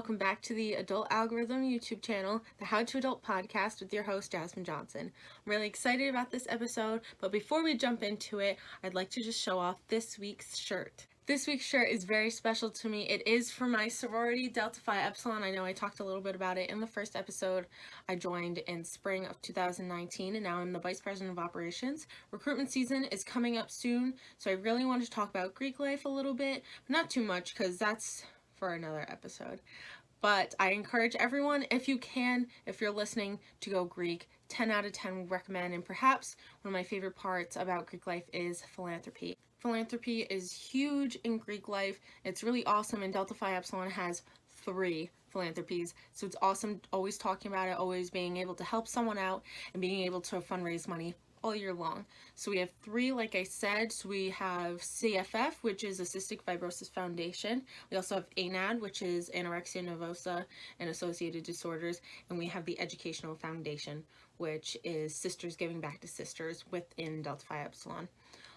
welcome back to the Adult Algorithm YouTube channel, the How to Adult podcast with your host, Jasmine Johnson. I'm really excited about this episode, but before we jump into it, I'd like to just show off this week's shirt. This week's shirt is very special to me. It is for my sorority, Delta Phi Epsilon. I know I talked a little bit about it in the first episode. I joined in spring of 2019, and now I'm the Vice President of Operations. Recruitment season is coming up soon, so I really wanted to talk about Greek life a little bit, but not too much because that's for another episode. But I encourage everyone, if you can, if you're listening, to go Greek. 10 out of 10 would recommend, and perhaps one of my favorite parts about Greek life is philanthropy. Philanthropy is huge in Greek life. It's really awesome, and Delta Phi Epsilon has 3 philanthropies, so it's awesome always talking about it, always being able to help someone out, and being able to fundraise money all year long. So we have 3, like I said. So we have CFF, which is a Cystic Fibrosis Foundation. We also have ANAD, which is Anorexia Nervosa and Associated Disorders. And we have the Educational Foundation, which is Sisters Giving Back to Sisters within Delta Phi Epsilon.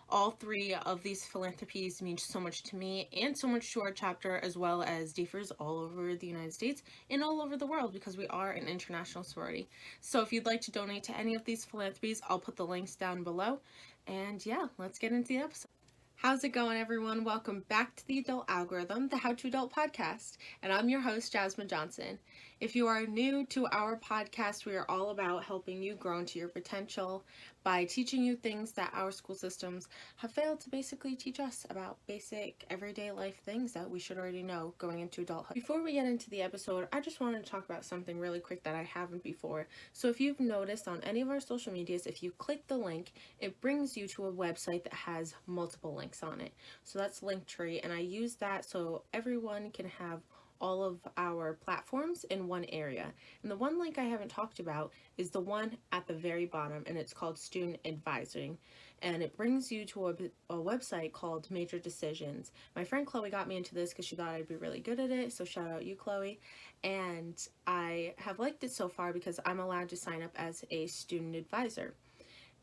All 3 of these philanthropies mean so much to me and so much to our chapter, as well as DFers all over the United States and all over the world, because we are an international sorority. So if you'd like to donate to any of these philanthropies, I'll put the links down below. And yeah, let's get into the episode. How's it going, everyone? Welcome back to the Adult Algorithm, the How to Adult podcast, and I'm your host, Jasmine Johnson. If you are new to our podcast, we are all about helping you grow into your potential by teaching you things that our school systems have failed to basically teach us about basic everyday life things that we should already know going into adulthood. Before we get into the episode, I just wanted to talk about something really quick that I haven't before. So if you've noticed on any of our social medias, if you click the link, it brings you to a website that has multiple links on it. So that's Linktree, and I use that so everyone can have all of our platforms in one area. And the one link I haven't talked about is the one at the very bottom, and it's called Student Advising. And it brings you to a website called Major Decisions. My friend Chloe got me into this because she thought I'd be really good at it, so shout out you, Chloe. And I have liked it so far because I'm allowed to sign up as a student advisor.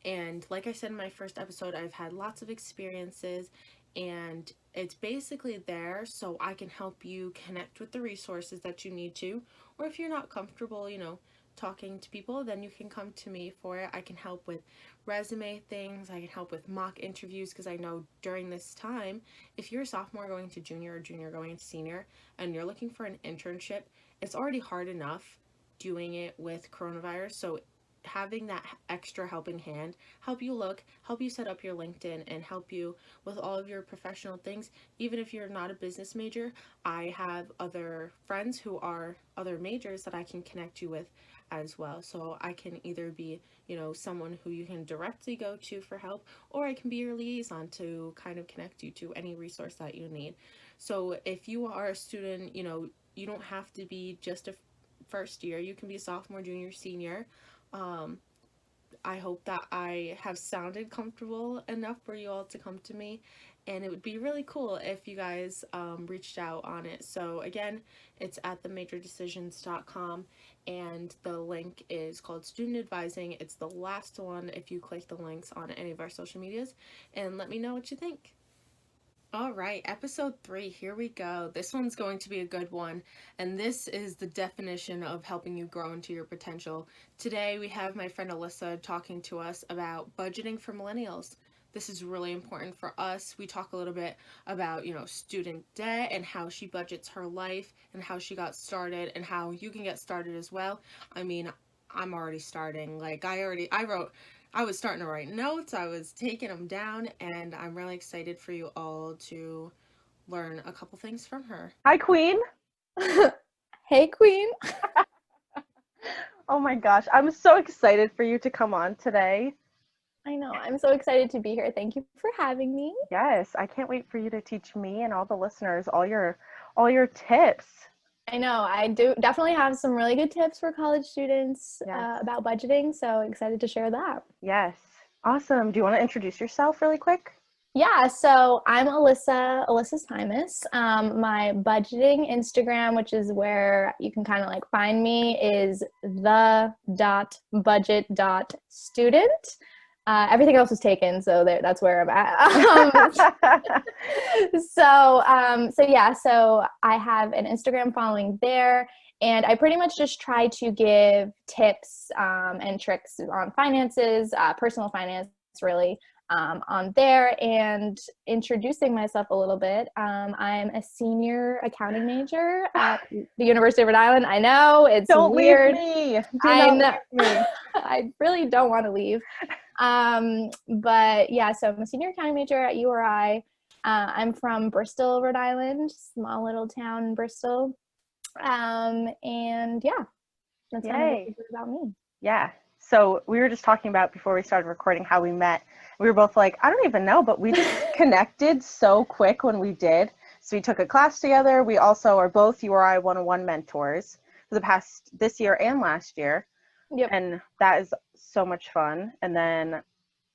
And like I said in my first episode, I've had lots of experiences, and it's basically there so I can help you connect with the resources that you need to. Or if you're not comfortable, talking to people, then you can come to me for it. I can help with resume things. I can help with mock interviews, because I know during this time, if you're a sophomore going to junior or junior going to senior and you're looking for an internship, it's already hard enough doing it with coronavirus. So having that extra helping hand, help you set up your LinkedIn, and help you with all of your professional things. Even if you're not a business major, I have other friends who are other majors that I can connect you with as well. So I can either be, someone who you can directly go to for help, or I can be your liaison to kind of connect you to any resource that you need. So if you are a student, you don't have to be just a first year. You can be a sophomore, junior, senior. I hope that I have sounded comfortable enough for you all to come to me, and it would be really cool if you guys reached out on it. So again, it's at themajordecisions.com, and the link is called Student Advising. It's the last one if you click the links on any of our social medias, and let me know what you think. All right, episode 3, here we go. This one's going to be a good one, and this is the definition of helping you grow into your potential. Today, we have my friend Alyssa talking to us about budgeting for millennials. This is really important for us. We talk a little bit about, student debt and how she budgets her life and how she got started and how you can get started as well. I mean, I'm already starting. I was starting to write notes, I was taking them down, and I'm really excited for you all to learn a couple things from her. Hi, Queen. Hey, Queen. Oh my gosh, I'm so excited for you to come on today. I know, I'm so excited to be here. Thank you for having me. Yes, I can't wait for you to teach me and all the listeners all your tips. I know, I do definitely have some really good tips for college students about budgeting, so excited to share that. Yes, awesome. Do you want to introduce yourself really quick? Yeah, so I'm Alyssa Simas. My budgeting Instagram, which is where you can kind of find me, is the.budget.student. Everything else was taken, so that's where I'm at. So I have an Instagram following there, and I pretty much just try to give tips and tricks on finances, personal finance, really, on there, and introducing myself a little bit. I'm a senior accounting major at the University of Rhode Island. I know it's Don't weird. leave me. Do I not know. leave me. I really don't want to leave. But yeah, so I'm a senior accounting major at URI. I'm from Bristol, Rhode Island, small little town in Bristol. And yeah, that's kind of a little bit about me. Yeah. So we were just talking about before we started recording how we met. We were both like, I don't even know, but we just connected so quick when we did. So we took a class together. We also are both URI 101 mentors for the past this year and last year. Yep. And that is so much fun. And then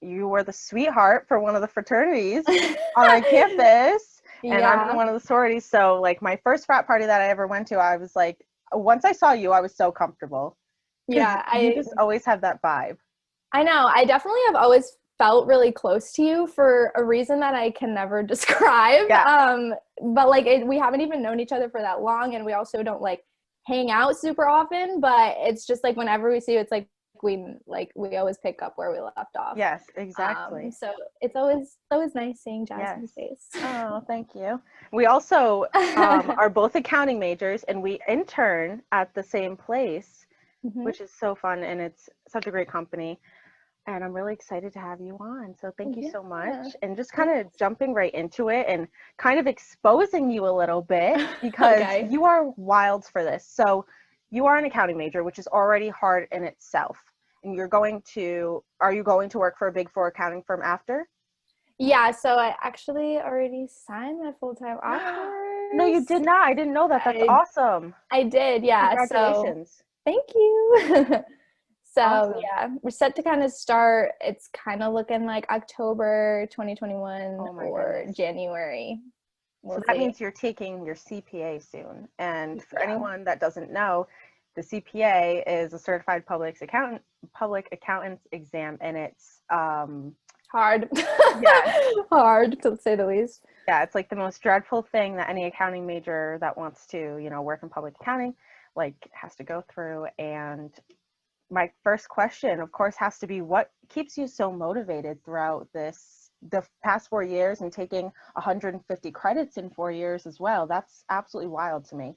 you were the sweetheart for one of the fraternities on our campus. And I'm in one of the sororities. So like my first frat party that I ever went to, I was like, once I saw you, I was so comfortable. Yeah. You just always have that vibe. I know. I definitely have always felt really close to you for a reason that I can never describe. Yeah. But like we haven't even known each other for that long, and we also don't like hang out super often, but it's just like whenever we see you, it's like we always pick up where we left off. Yes, exactly. So it's always nice seeing Jasmine's face. Oh, thank you. We also are both accounting majors, and we intern at the same place, which is so fun, and it's such a great company. And I'm really excited to have you on. So thank you so much. And just kind of jumping right into it and kind of exposing you a little bit because you are wild for this. So you are an accounting major, which is already hard in itself. And are you going to work for a Big Four accounting firm after? Yeah, so I actually already signed my full-time offer. No, you did not. I didn't know that. That's awesome. I did, yeah. Congratulations. So, thank you. So awesome. Yeah, we're set to kind of start. It's kind of looking like October 2021 or goodness. January. So that means you're taking your CPA soon. And for anyone that doesn't know, the CPA is a certified public accountant's exam, and it's hard. Hard to say the least. Yeah, it's like the most dreadful thing that any accounting major that wants to, work in public accounting, has to go through. And my first question, of course, has to be what keeps you so motivated throughout the past 4 years and taking 150 credits in 4 years as well? That's absolutely wild to me.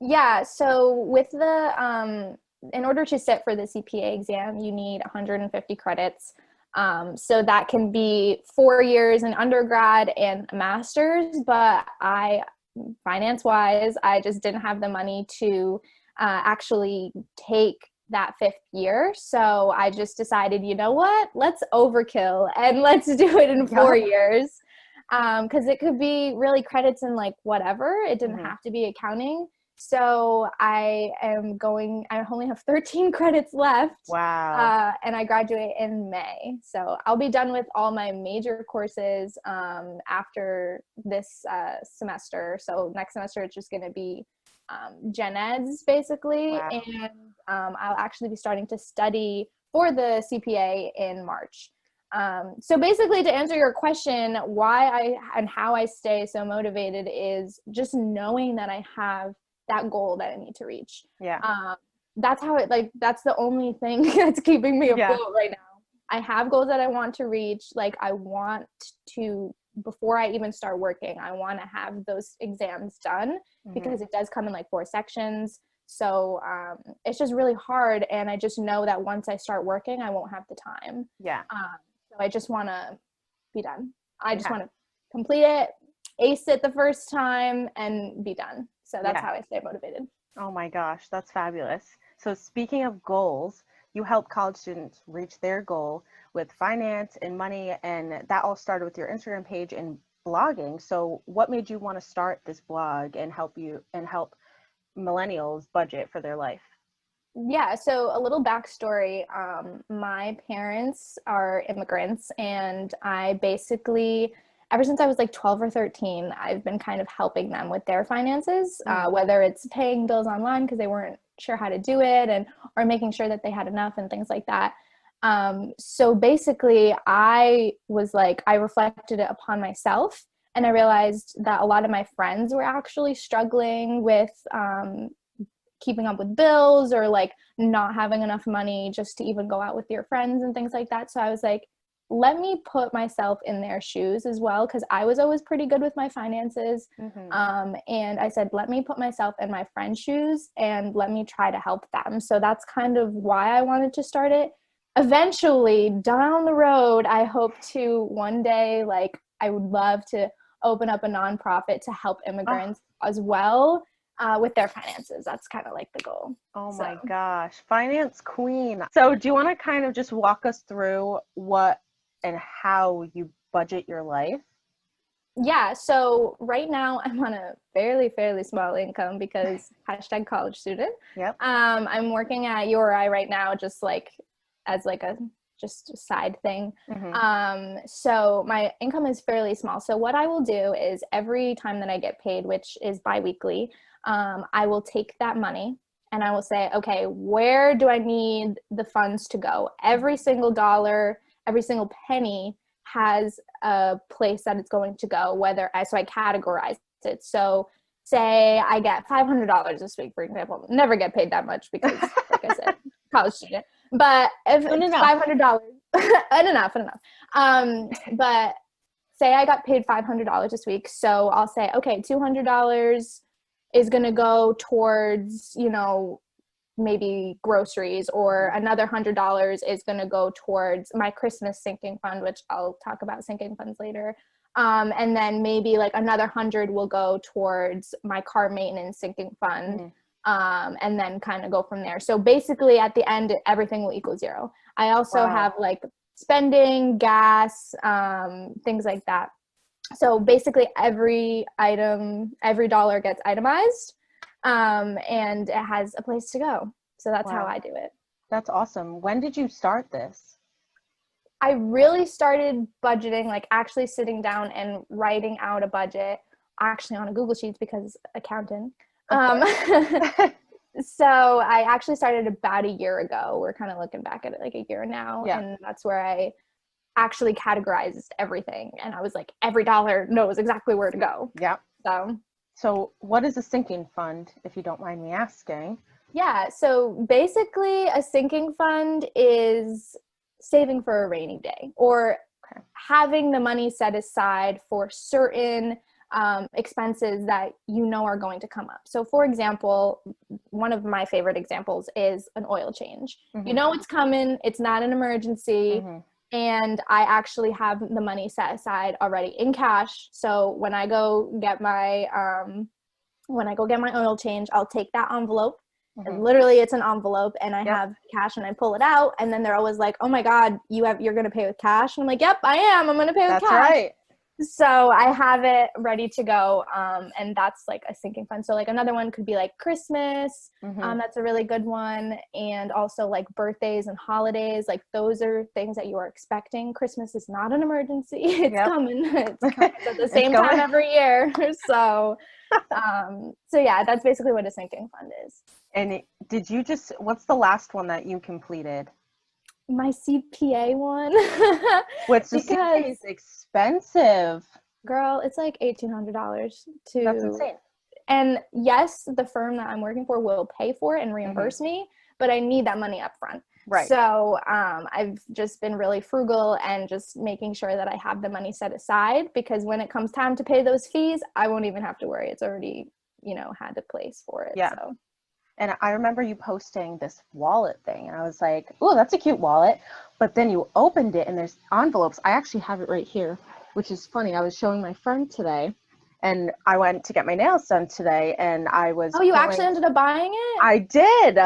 Yeah, so with in order to sit for the CPA exam, you need 150 credits. So that can be 4 years in undergrad and a master's, but finance-wise, I just didn't have the money to actually take that 5th year. So I just decided, you know what, let's overkill and let's do it in 4 years. Because it could be really credits in whatever. It didn't have to be accounting. So I only have 13 credits left. Wow. And I graduate in May. So I'll be done with all my major courses after this semester. So next semester, it's just going to be gen eds basically. Wow. And I'll actually be starting to study for the CPA in March. So basically, to answer your question, how I stay so motivated is just knowing that I have that goal that I need to reach. Yeah. That's how that's the only thing that's keeping me afloat right now. I have goals that I want to reach. I want to, before I even start working, I want to have those exams done because it does come in 4 sections. So it's just really hard. And I just know that once I start working, I won't have the time. Yeah. So I just want to be done. I just want to complete it, ace it the first time, and be done. So that's how I stay motivated. Oh my gosh, that's fabulous. So speaking of goals, you help college students reach their goal with finance and money, and that all started with your Instagram page and blogging. So what made you want to start this blog and help millennials budget for their life? Yeah, so a little backstory. My parents are immigrants, and I basically, ever since I was 12 or 13, I've been kind of helping them with their finances, whether it's paying bills online because they weren't sure how to do it, or making sure that they had enough and things like that. So basically I was like, I reflected it upon myself, and I realized that a lot of my friends were actually struggling with keeping up with bills, or like not having enough money just to even go out with your friends and things like that. So I was like, let me put myself in their shoes as well, because I was always pretty good with my finances. And I said, let me put myself in my friends' shoes and let me try to help them. So that's kind of why I wanted to start it. Eventually, down the road, I hope to one day, like, I would love to open up a nonprofit to help immigrants as well with their finances. That's kind of like the goal. Oh my gosh, finance queen. So do you want to kind of just walk us through what and how you budget your life? Yeah, so right now I'm on a fairly small income because hashtag college student. Yep. I'm working at URI right now, just like as like a just a side thing. So my income is fairly small. So what I will do is every time that I get paid, which is biweekly, I will take that money and I will say, okay, where do I need the funds to go? Every single dollar, every single penny has a place that it's going to go, so I categorize it. So say I get $500 this week, for example. Never get paid that much because, like I said, college student. But if it's $500, enough. But say I got paid $500 this week. So I'll say, okay, $200 is going to go towards, maybe groceries, or another $100 is going to go towards my Christmas sinking fund, which I'll talk about sinking funds later. And then maybe like another 100 will go towards my car maintenance sinking fund. And then kind of go from there. So basically at the end, everything will equal zero. I also have like spending, gas, things like that. So basically every dollar gets itemized, and it has a place to go. So that's how I do it. That's awesome. When did you start this? I really started budgeting, like actually sitting down and writing out a budget, actually on a Google Sheets because accountant. So I actually started about a year ago. We're kind of looking back at it like a year now. And that's where I actually categorized everything. And I was like, every dollar knows exactly where to go. So what is a sinking fund, if you don't mind me asking? Yeah. So basically a sinking fund is saving for a rainy day, or having the money set aside for certain expenses that are going to come up. So for example, one of my favorite examples is an oil change. It's coming, it's not an emergency, and I actually have the money set aside already in cash. So when I go get my oil change, I'll take that envelope. And literally it's an envelope, and I have cash, and I pull it out, and then they're always like, oh my God, you're going to pay with cash. And I'm like, yep, I am. I'm going to pay with cash. That's right. So I have it ready to go. And that's like a sinking fund. So like another one could be like Christmas. That's a really good one. And also like birthdays and holidays. Like those are things that you are expecting. Christmas is not an emergency. It's coming. It's coming at the same time every year. So yeah, that's basically what a sinking fund is. And what's the last one that you completed? My CPA one. What's the CPA is expensive. Girl, it's like $1,800 to. That's insane. And yes, the firm that I'm working for will pay for it and reimburse me, but I need that money up front. Right. So I've just been really frugal and just making sure that I have the money set aside, because when it comes time to pay those fees, I won't even have to worry. It's already, had a place for it. Yeah. So. And I remember you posting this wallet thing, and I was like, oh, that's a cute wallet. But then you opened it, and there's envelopes. I actually have it right here, which is funny. I was showing my friend today, and I went to get my nails done today, and I was... Oh, you actually ended up buying it? I did.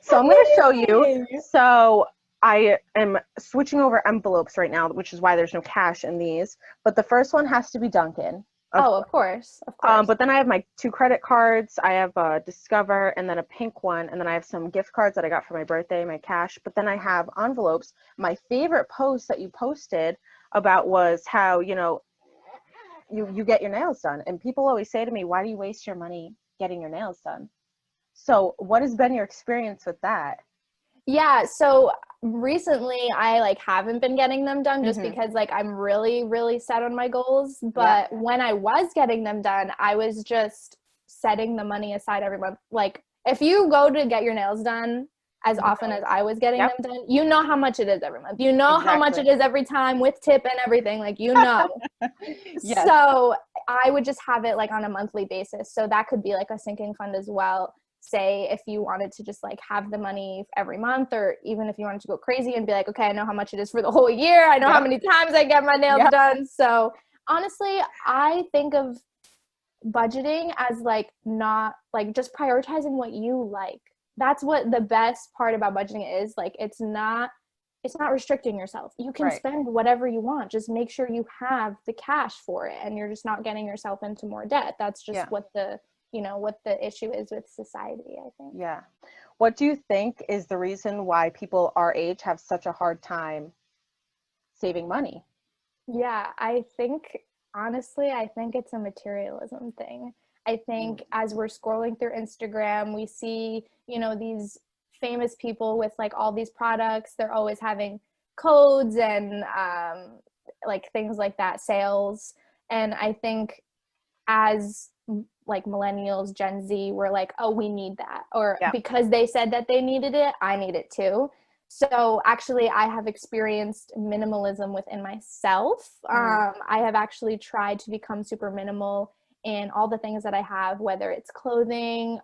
So I'm going to show you. So I am switching over envelopes right now, which is why there's no cash in these. But the first one has to be Dunkin'. Of course. But then I have my 2 credit cards. I have a Discover, and then a pink one, and then I have some gift cards that I got for my birthday, my cash. But then I have envelopes. My favorite post that you posted about was how, you get your nails done. And people always say to me, why do you waste your money getting your nails done? So what has been your experience with that? Yeah, so recently I like haven't been getting them done just because like I'm really, really set on my goals. But when I was getting them done, I was just setting the money aside every month. Like if you go to get your nails done as often as I was getting them done, you know how much it is every month. You know how much it is every time with tip and everything. Like, you know. So I would just have it like on a monthly basis. So that could be like a sinking fund as well. Say if you wanted to just like have the money every month, or even if you wanted to go crazy and be like, okay, I know how much it is for the whole year. I know how many times I get my nails done. So honestly, I think of budgeting as like not like just prioritizing what you like. That's what the best part about budgeting is. Like it's not restricting yourself. You can spend whatever you want. Just make sure you have the cash for it and you're just not getting yourself into more debt. That's just what the what the issue is with society, I think. Yeah. What do you think is the reason why people our age have such a hard time saving money? Yeah, honestly, I think it's a materialism thing. I think as we're scrolling through Instagram, we see, these famous people with like all these products. They're always having codes and like things like that, sales. And I think as like millennials, Gen Z, we're like, oh, we need that. Or because they said that they needed it, I need it too. So actually, I have experienced minimalism within myself. I have actually tried to become super minimal in all the things that I have, whether it's clothing,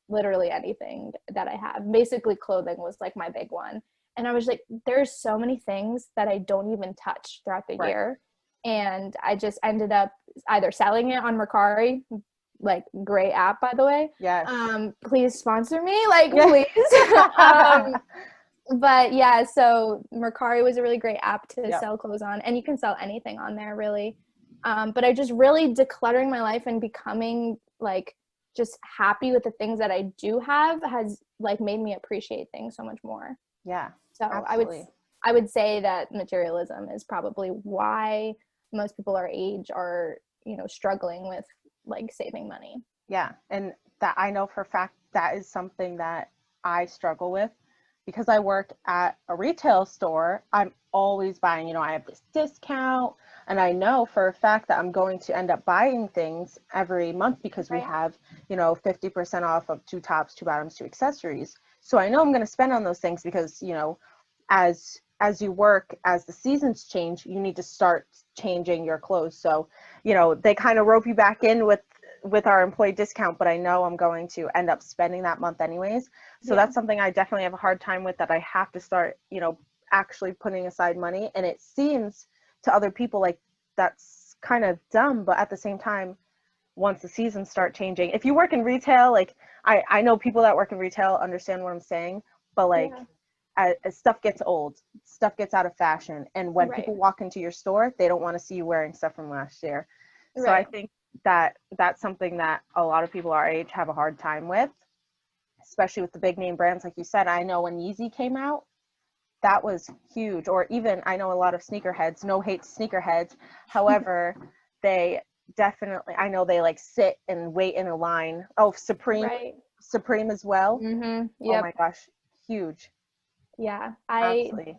literally anything that I have. Basically, clothing was like my big one. And I was like, there's so many things that I don't even touch throughout the year. And I just ended up either selling it on Mercari, like great app, by the way. Yes. Please sponsor me, like please. But yeah, so Mercari was a really great app to sell clothes on, and you can sell anything on there really. But I just really decluttering my life and becoming like just happy with the things that I do have has like made me appreciate things so much more. Yeah. So absolutely. I would say that materialism is probably why most people our age are, struggling with like saving money. Yeah. And that I know for a fact that is something that I struggle with because I work at a retail store. I'm always buying, I have this discount, and I know for a fact that I'm going to end up buying things every month because we have, 50% off of 2 tops, 2 bottoms, 2 accessories. So I know I'm going to spend on those things because, as you work, as the seasons change, you need to start changing your clothes. So, they kind of rope you back in with our employee discount, but I know I'm going to end up spending that month anyways. So that's something I definitely have a hard time with, that I have to start, actually putting aside money. And it seems to other people like that's kind of dumb, but at the same time, once the seasons start changing, if you work in retail, like I know people that work in retail understand what I'm saying, but like as stuff gets old, stuff gets out of fashion, and when people walk into your store, they don't want to see you wearing stuff from last year. So I think that that's something that a lot of people our age have a hard time with, especially with the big name brands. Like you said, I know when Yeezy came out, that was huge. Or even I know a lot of sneakerheads, no hate to sneakerheads. However, they definitely, I know they like sit and wait in a line. Oh, Supreme as well. Yep. Oh my gosh, huge. Yeah, Absolutely.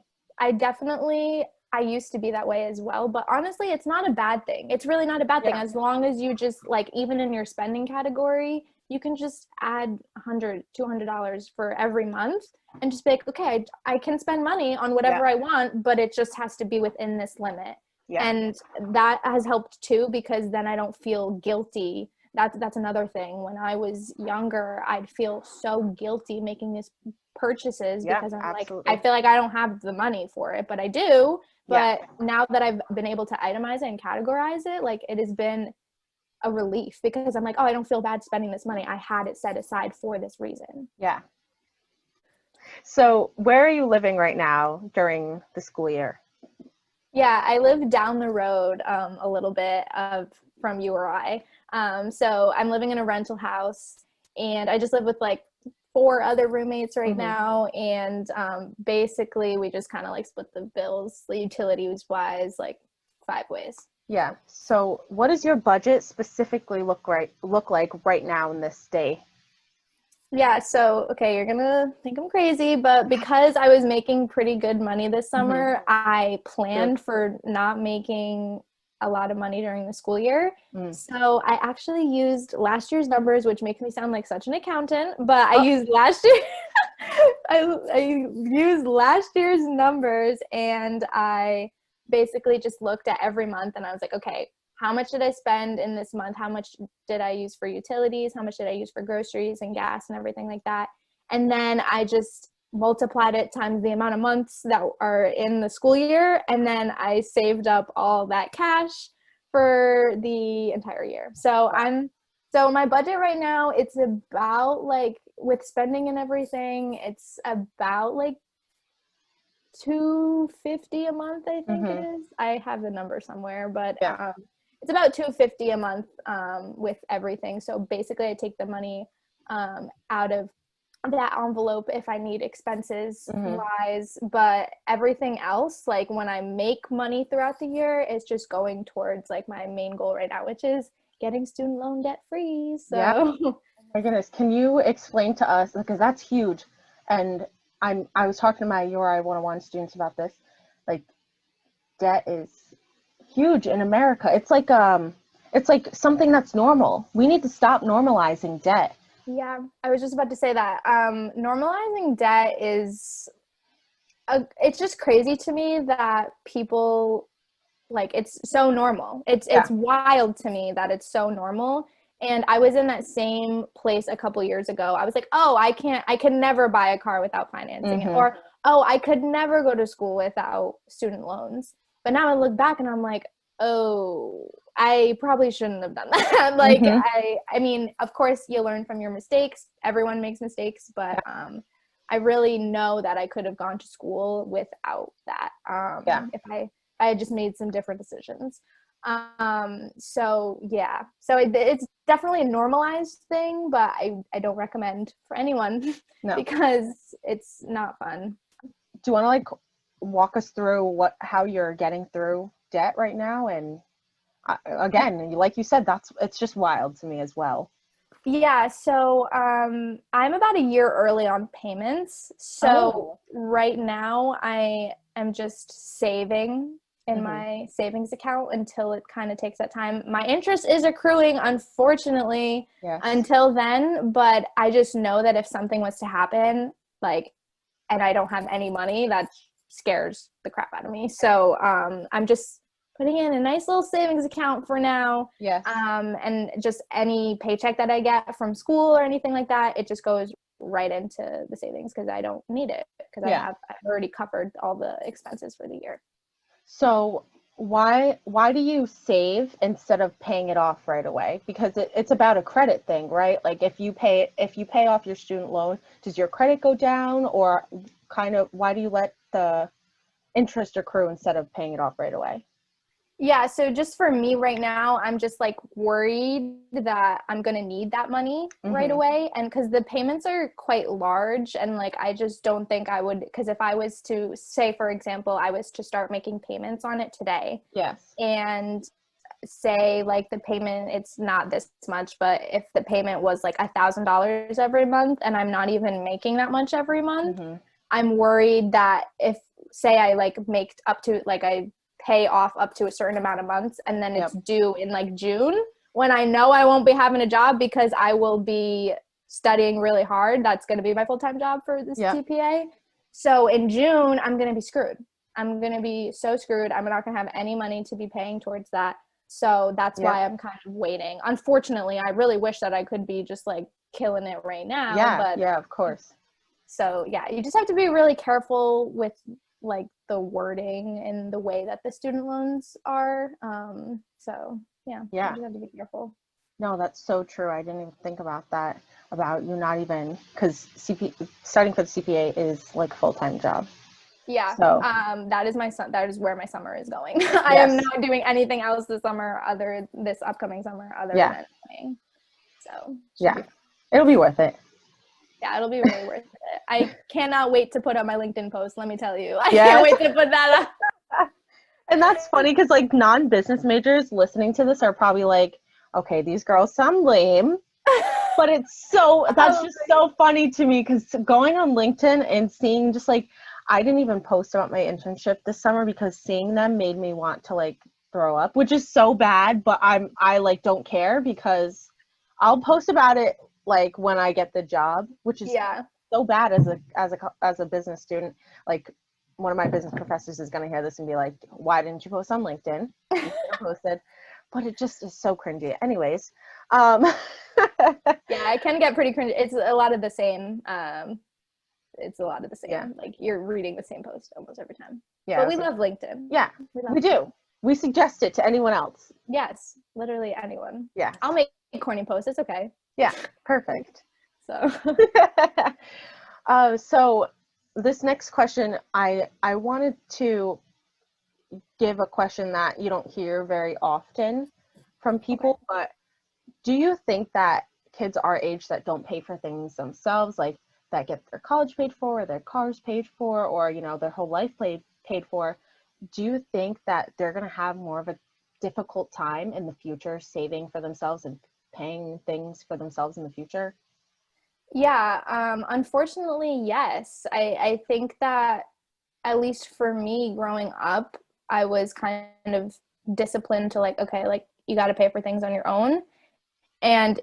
I used to be that way as well, but honestly, it's not a bad thing. It's really not a bad thing as long as you just like, even in your spending category, you can just add $100, $200 for every month and just be like, okay, I can spend money on whatever I want, but it just has to be within this limit. And that has helped too, because then I don't feel guilty. That's another thing. When I was younger, I'd feel so guilty making these purchases because I'm like, I feel like I don't have the money for it, but I do. But now that I've been able to itemize it and categorize it, like it has been a relief, because I'm like, oh, I don't feel bad spending this money. I had it set aside for this reason. Yeah. So where are you living right now during the school year? Yeah, I live down the road a little bit from you or I. So I'm living in a rental house, and I just live with like 4 other roommates right now. And basically we just kind of like split the bills, the utilities wise, like 5 ways. Yeah. So what does your budget specifically look like right now in this day? Yeah, so okay, you're gonna think I'm crazy, but because I was making pretty good money this summer, I planned for not making a lot of money during the school year. So I actually used last year's numbers, which makes me sound like such an accountant, but I used last year I used last year's numbers, and I basically just looked at every month and I was like, okay, how much did I spend in this month? How much did I use for utilities? How much did I use for groceries and gas and everything like that? And then I just multiplied it times the amount of months that are in the school year. And then I saved up all that cash for the entire year. So my budget right now, it's about like, with spending and everything, it's about like $250 a month, I think it is. I have the number somewhere, but it's about $250 a month with everything. So basically I take the money out of that envelope if I need expenses wise, but everything else, like when I make money throughout the year, is just going towards like my main goal right now, which is getting student loan debt free. So my goodness, can you explain to us, because that's huge, and I was talking to my URI 101 students about this, like debt is huge in America. It's like something that's normal. We need to stop normalizing debt. Yeah, I was just about to say that. Normalizing debt is, it's just crazy to me that people, like, it's so normal. It's wild to me that it's so normal. And I was in that same place a couple years ago. I was like, oh, I can never buy a car without financing it. Or, oh, I could never go to school without student loans. But now I look back and I'm like, oh, I probably shouldn't have done that. Like, I mean, of course you learn from your mistakes. Everyone makes mistakes, but I really know that I could have gone to school without that. If I had just made some different decisions. So it's definitely a normalized thing, but I don't recommend for anyone because it's not fun. Do you want to like walk us through how you're getting through debt right now? And again, like you said, it's just wild to me as well. Yeah, so I'm about a year early on payments. So right now I am just saving in my savings account until it kind of takes that time. My interest is accruing, unfortunately, until then, but I just know that if something was to happen, like, and I don't have any money, that scares the crap out of me. So I'm just putting in a nice little savings account for now. And just any paycheck that I get from school or anything like that, it just goes right into the savings because I don't need it because I've already covered all the expenses for the year. So why do you save instead of paying it off right away? Because it's about a credit thing, right? Like if you pay off your student loan, does your credit go down, or kind of why do you let the interest accrue instead of paying it off right away? Yeah, so just for me right now, I'm just like worried that I'm going to need that money right away. And because the payments are quite large, and like I just don't think I would, because if I was to say, for example, I was to start making payments on it today. And say like the payment, it's not this much, but if the payment was like $1,000 every month and I'm not even making that much every month, I'm worried that if, say I like make up to, like I pay off up to a certain amount of months and then it's due in like June, when I know I won't be having a job because I will be studying really hard. That's going to be my full-time job for this TPA. So in June, I'm going to be screwed. I'm going to be so screwed. I'm not going to have any money to be paying towards that. So that's why I'm kind of waiting. Unfortunately, I really wish that I could be just like killing it right now. But of course. So you just have to be really careful with like the wording and the way that the student loans are. You just have to be careful. No, that's so true. I didn't even think about that, about you not even, because studying for the CPA is like a full-time job. Yeah. So that is where my summer is going. I am not doing anything else this upcoming summer other than playing. So it'll be worth it. Yeah, it'll be really worth it. I cannot wait to put up my LinkedIn post, let me tell you. I can't wait to put that up. And that's funny because like non-business majors listening to this are probably like, okay, these girls sound lame. But that's just so funny to me, because going on LinkedIn and seeing just like, I didn't even post about my internship this summer because seeing them made me want to like throw up, which is so bad, but I like don't care, because I'll post about it like when I get the job, which is so bad as a business student. Like, one of my business professors is going to hear this and be like, why didn't you post on LinkedIn? You should have posted. But it just is so cringy. Anyways. Yeah, it can get pretty cringy. It's a lot of the same. It's a lot of the same. Yeah. Like, you're reading the same post almost every time. Yeah. But we love LinkedIn. Yeah, we do. We suggest it to anyone else. Yes, literally anyone. Yes. I'll make corny posts. It's okay. Yeah, perfect. So. So this next question, I wanted to give a question that you don't hear very often from people, but do you think that kids our age that don't pay for things themselves, like that get their college paid for, or their cars paid for, or, you know, their whole life paid for, do you think that they're going to have more of a difficult time in the future saving for themselves and paying things for themselves in the future? Yeah, unfortunately, yes. I think that, at least for me growing up, I was kind of disciplined to like, okay, like, you got to pay for things on your own. And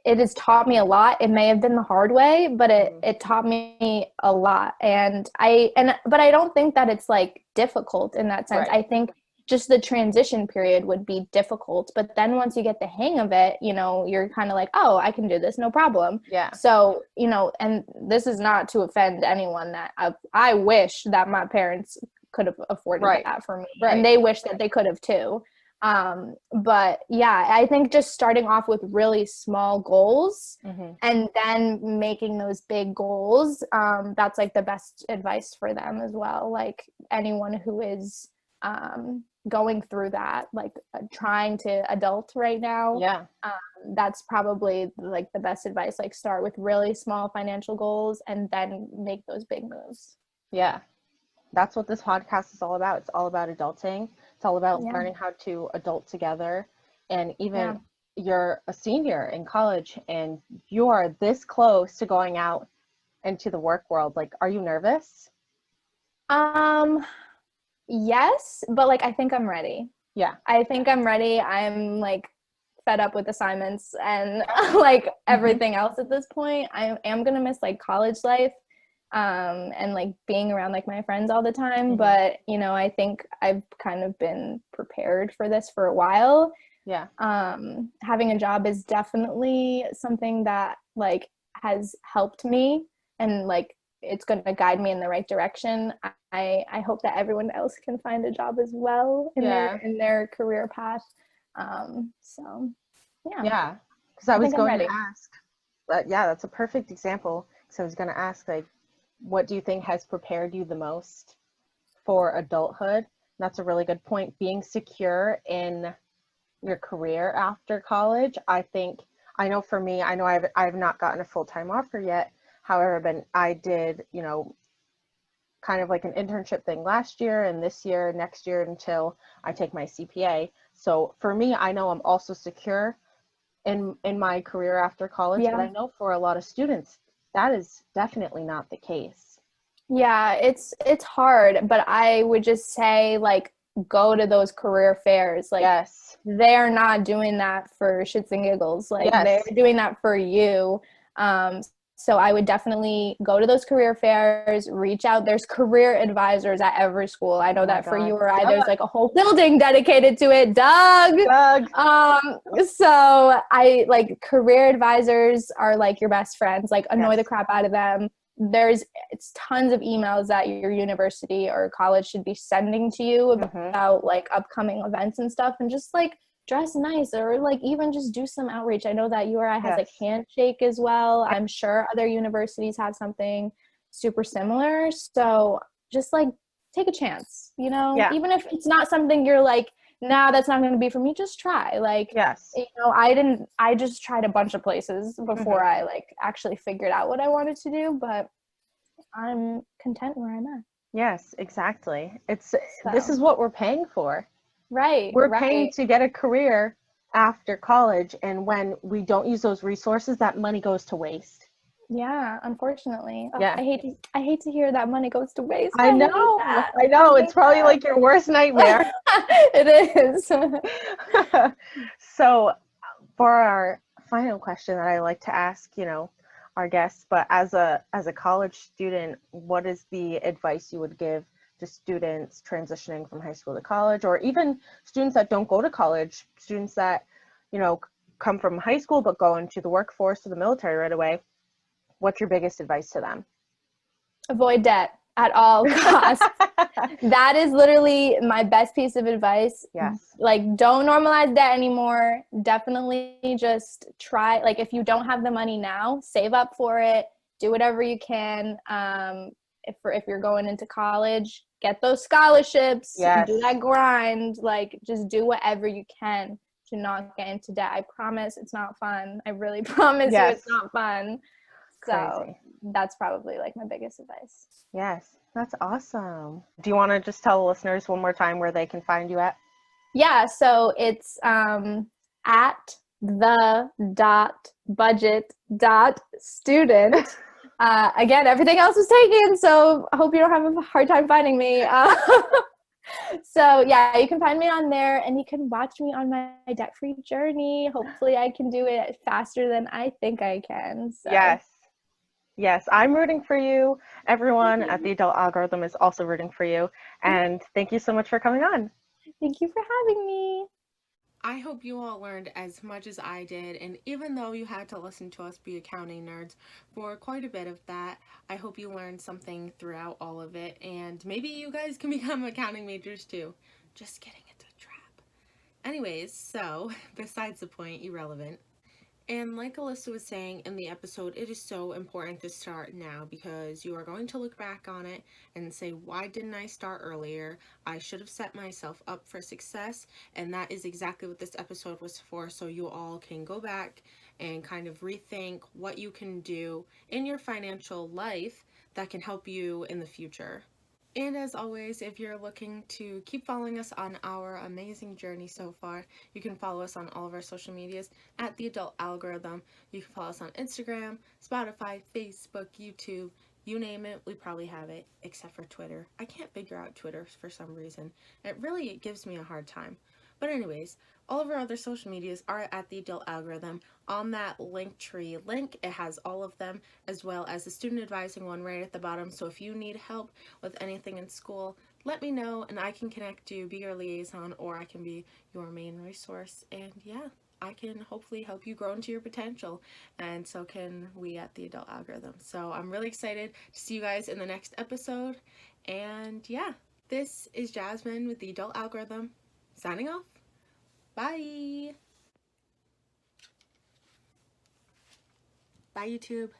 it has taught me a lot. It may have been the hard way, but it taught me a lot. But I don't think that it's like difficult in that sense. Right. I think just the transition period would be difficult, but then once you get the hang of it, you know, you're kind of like, oh, I can do this, no problem. Yeah. So, you know, and this is not to offend anyone, that I wish that my parents could have afforded that for me, and they wish that they could have too. But yeah, I think just starting off with really small goals and then making those big goals, that's like the best advice for them as well. Like, anyone who is going through that, like trying to adult right now, that's probably like the best advice. Like, start with really small financial goals and then make those big moves. Yeah, that's what this podcast is all about. It's all about adulting. It's all about learning how to adult together. And even you're a senior in college and you're this close to going out into the work world. Like, are you nervous? Yes, but like, I think I'm ready. Yeah. I think I'm ready. I'm like fed up with assignments and like everything else at this point. I am going to miss like college life. And like being around like my friends all the time, but you know, I think I've kind of been prepared for this for a while. Having a job is definitely something that like has helped me, and like it's going to guide me in the right direction. I hope that everyone else can find a job as well in their career path. So because I was going to ask, that's a perfect example. So I was going to ask, like, what do you think has prepared you the most for adulthood? That's a really good point. Being secure in your career after college. I know for me, I know I've not gotten a full-time offer yet. However, I did, you know, kind of like an internship thing last year and this year, next year, until I take my CPA. So for me, I know I'm also secure in my career after college, but I know for a lot of students, that is definitely not the case. Yeah, it's hard, but I would just say, like, go to those career fairs. Like, they're not doing that for shits and giggles. Like, they're doing that for you. So I would definitely go to those career fairs, reach out. There's career advisors at every school. I know that for you or I, there's like a whole building dedicated to it. Doug. So I like career advisors are like your best friends, like annoy the crap out of them. It's tons of emails that your university or college should be sending to you about like upcoming events and stuff, and just like dress nice, or like even just do some outreach. I know that URI has like Handshake as well. I'm sure other universities have something super similar. So just like take a chance, you know, even if it's not something you're like, nah, that's not going to be for me, just try. Like, you know, I just tried a bunch of places before I like actually figured out what I wanted to do, but I'm content where I'm at. Yes, exactly. This is what we're paying for. Right. We're paying to get a career after college, and when we don't use those resources, that money goes to waste. Yeah, unfortunately. Oh, Yeah. I hate to hear that money goes to waste. I know. It's probably like your worst nightmare. It is. So for our final question that I like to ask, our guests, but as a college student, what is the advice you would give to students transitioning from high school to college, or even students that don't go to college, students that, come from high school but go into the workforce or the military right away? What's your biggest advice to them? Avoid debt at all costs. That is literally my best piece of advice. Yes. Like, don't normalize debt anymore. Definitely just try, like, if you don't have the money now, save up for it. Do whatever you can. If you're going into college, get those scholarships. Yes. Do that grind. Like, just do whatever you can to not get into debt. I promise it's not fun. I really promise you it's not fun. So Crazy. that's probably like my biggest advice. Yes, that's awesome. Do you want to just tell the listeners one more time where they can find you at? Yeah, so it's at the.budget.student. Again, everything else was taken, so I hope you don't have a hard time finding me. So yeah, you can find me on there, and you can watch me on my debt-free journey. Hopefully I can do it faster than I think I can. So. Yes, I'm rooting for you. Everyone at the Adult Algorithm is also rooting for you. And thank you so much for coming on. Thank you for having me. I hope you all learned as much as I did, and even though you had to listen to us be accounting nerds for quite a bit of that, I hope you learned something throughout all of it, and maybe you guys can become accounting majors too. Just kidding, it's a trap. Anyways, so, besides the point, irrelevant. And like Alyssa was saying in the episode, it is so important to start now because you are going to look back on it and say, why didn't I start earlier? I should have set myself up for success. And that is exactly what this episode was for. So you all can go back and kind of rethink what you can do in your financial life that can help you in the future. And as always, if you're looking to keep following us on our amazing journey so far, you can follow us on all of our social medias at The Adult Algorithm. You can follow us on Instagram, Spotify, Facebook, YouTube, you name it, we probably have it, except for Twitter. I can't figure out Twitter for some reason. It gives me a hard time. But anyways, all of our other social medias are at The Adult Algorithm. On that Linktree link, it has all of them, as well as the student advising one right at the bottom. So if you need help with anything in school, let me know and I can connect you, be your liaison, or I can be your main resource. And yeah, I can hopefully help you grow into your potential, and so can we at The Adult Algorithm. So I'm really excited to see you guys in the next episode. And yeah, this is Jasmine with The Adult Algorithm, signing off. Bye! Bye, YouTube.